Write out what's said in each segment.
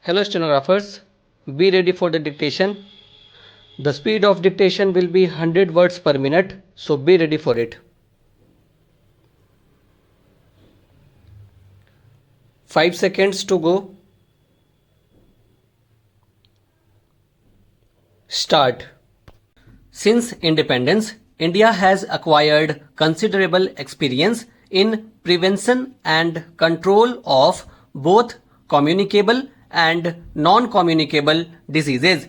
Hello stenographers, be ready for the dictation. The speed of dictation will be 100 words per minute, so be ready for it. 5 seconds to go. Start. Since independence, India has acquired considerable experience in prevention and control of both communicable and non-communicable diseases.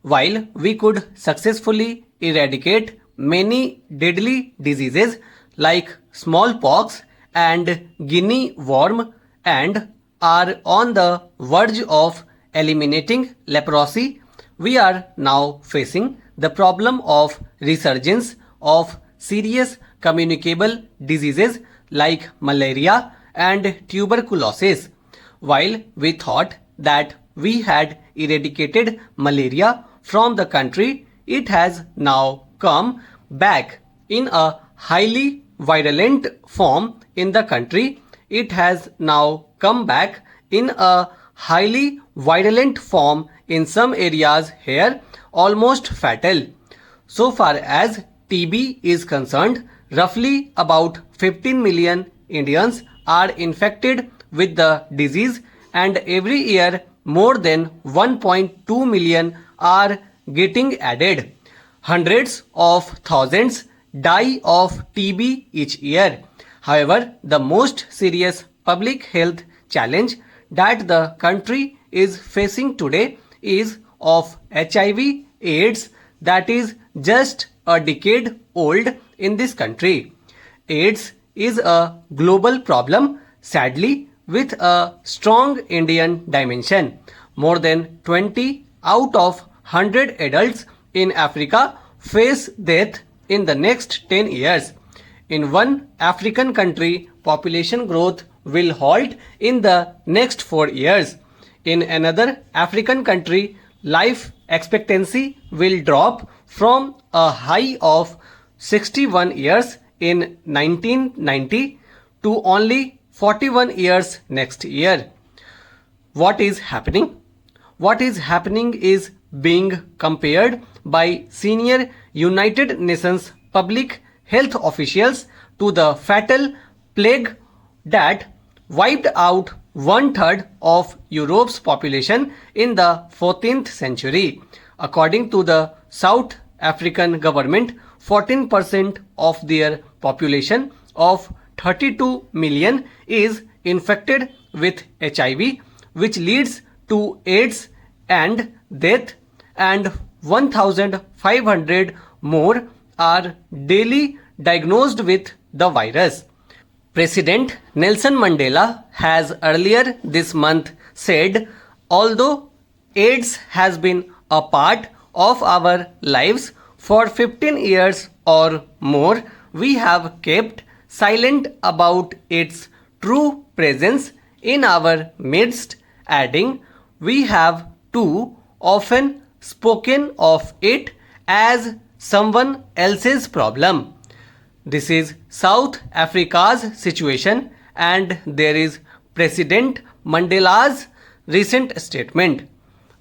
While we could successfully eradicate many deadly diseases like smallpox and guinea worm and are on the verge of eliminating leprosy, we are now facing the problem of resurgence of serious communicable diseases like malaria and tuberculosis. While we thought that we had eradicated malaria from the country, it has now come back in a highly virulent form in the country. It has now come back in a highly virulent form in some areas here, almost fatal. So far as TB is concerned, roughly about 15 million Indians are infected with the disease, and every year more than 1.2 million are getting added. Hundreds of thousands die of TB each year. However, the most serious public health challenge that the country is facing today is of HIV/AIDS that is just a decade old in this country. AIDS is a global problem, sadly, with a strong Indian dimension. More than 20 out of 100 adults in Africa face death in the next 10 years. In one African country, population growth will halt in the next 4 years. In another African country, life expectancy will drop from a high of 61 years in 1990 to only 41 years next year. What is happening? What is happening is being compared by senior United Nations public health officials to the fatal plague that wiped out 1/3 of Europe's population in the 14th century. According to the South African government, 14% of their population of 32 million is infected with HIV, which leads to AIDS and death, and 1,500 more are daily diagnosed with the virus. President Nelson Mandela has earlier this month said, although AIDS has been a part of our lives for 15 years or more, we have kept silent about its true presence in our midst, adding, we have too often spoken of it as someone else's problem. This is South Africa's situation, and there is President Mandela's recent statement.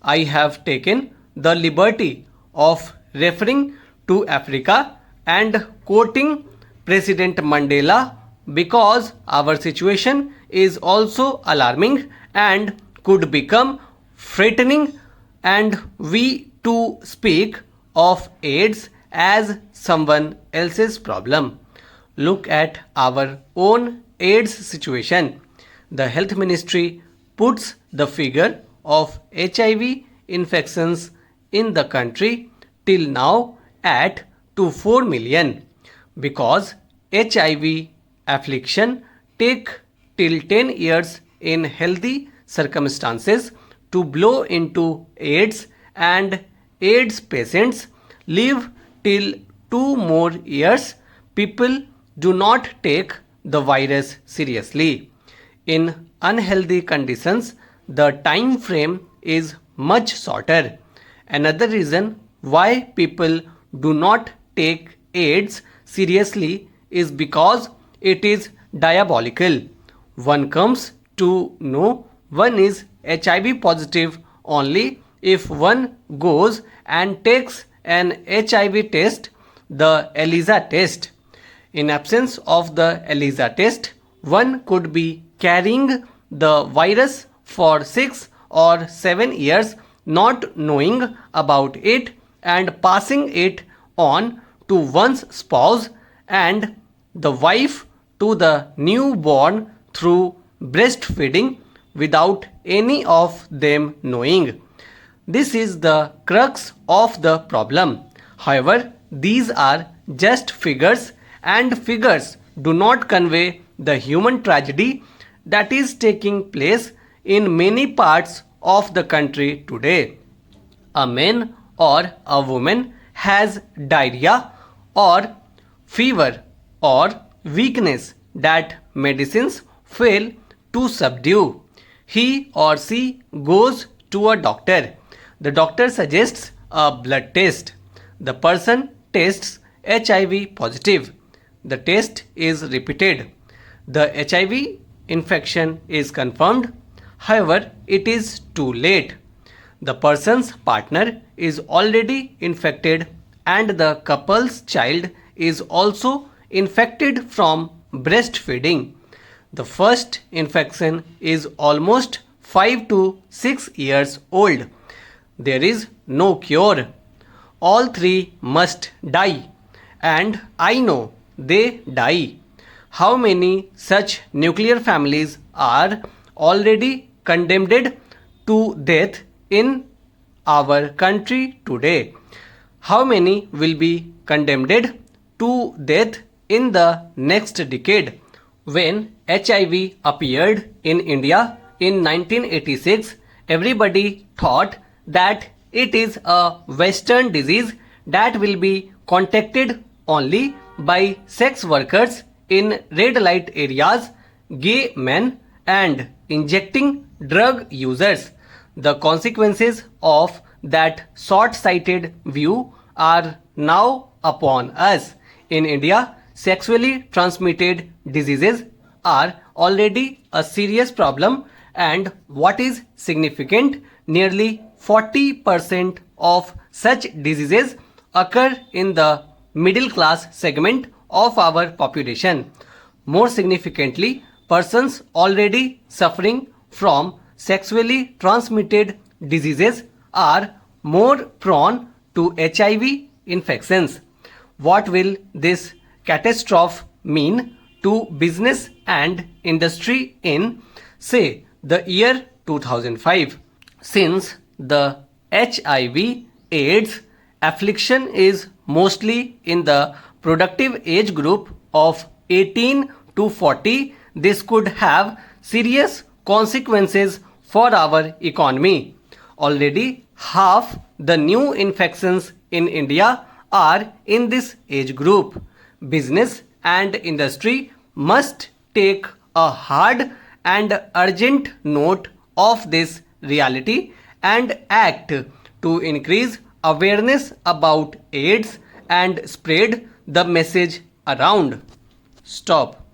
I have taken the liberty of referring to Africa and quoting President Mandela because our situation is also alarming and could become frightening, and we too speak of AIDS as someone else's problem. Look at our own AIDS situation. The health ministry puts the figure of HIV infections in the country till now at to 4 million. Because HIV affliction take till 10 years in healthy circumstances to blow into AIDS, and AIDS patients live till 2 more years, people do not take the virus seriously. In unhealthy conditions, the time frame is much shorter. Another reason why people do not take AIDS seriously is because it is diabolical. One comes to know one is HIV positive only if one goes and takes an HIV test, the ELISA test. In absence of the ELISA test, one could be carrying the virus for 6 or 7 years not knowing about it and passing it on to one's spouse and the wife to the newborn through breastfeeding without any of them knowing. This is the crux of the problem. However, these are just figures, and figures do not convey the human tragedy that is taking place in many parts of the country today. A man or a woman has diarrhea or fever or weakness that medicines fail to subdue. He or she goes to a doctor. The doctor suggests a blood test. The person tests HIV positive. The test is repeated. The HIV infection is confirmed. However, it is too late. The person's partner is already infected and the couple's child is also infected from breastfeeding. The first infection is almost 5 to 6 years old. There is no cure. All three must die, and I know they die. How many such nuclear families are already condemned to death in our country today? How many will be condemned to death in the next decade? When HIV appeared in India in 1986, everybody thought that it is a Western disease that will be contacted only by sex workers in red light areas, gay men, and injecting drug users. The consequences of that short-sighted view are now upon us. In India, sexually transmitted diseases are already a serious problem, and what is significant, nearly 40% of such diseases occur in the middle class segment of our population. More significantly, persons already suffering from sexually transmitted diseases are more prone to HIV infections. What will this catastrophe mean to business and industry in, say, the year 2005? Since the HIV/AIDS affliction is mostly in the productive age group of 18 to 40, this could have serious consequences for our economy. Already half the new infections in India are in this age group. Business and industry must take a hard and urgent note of this reality and act to increase awareness about AIDS and spread the message around. Stop.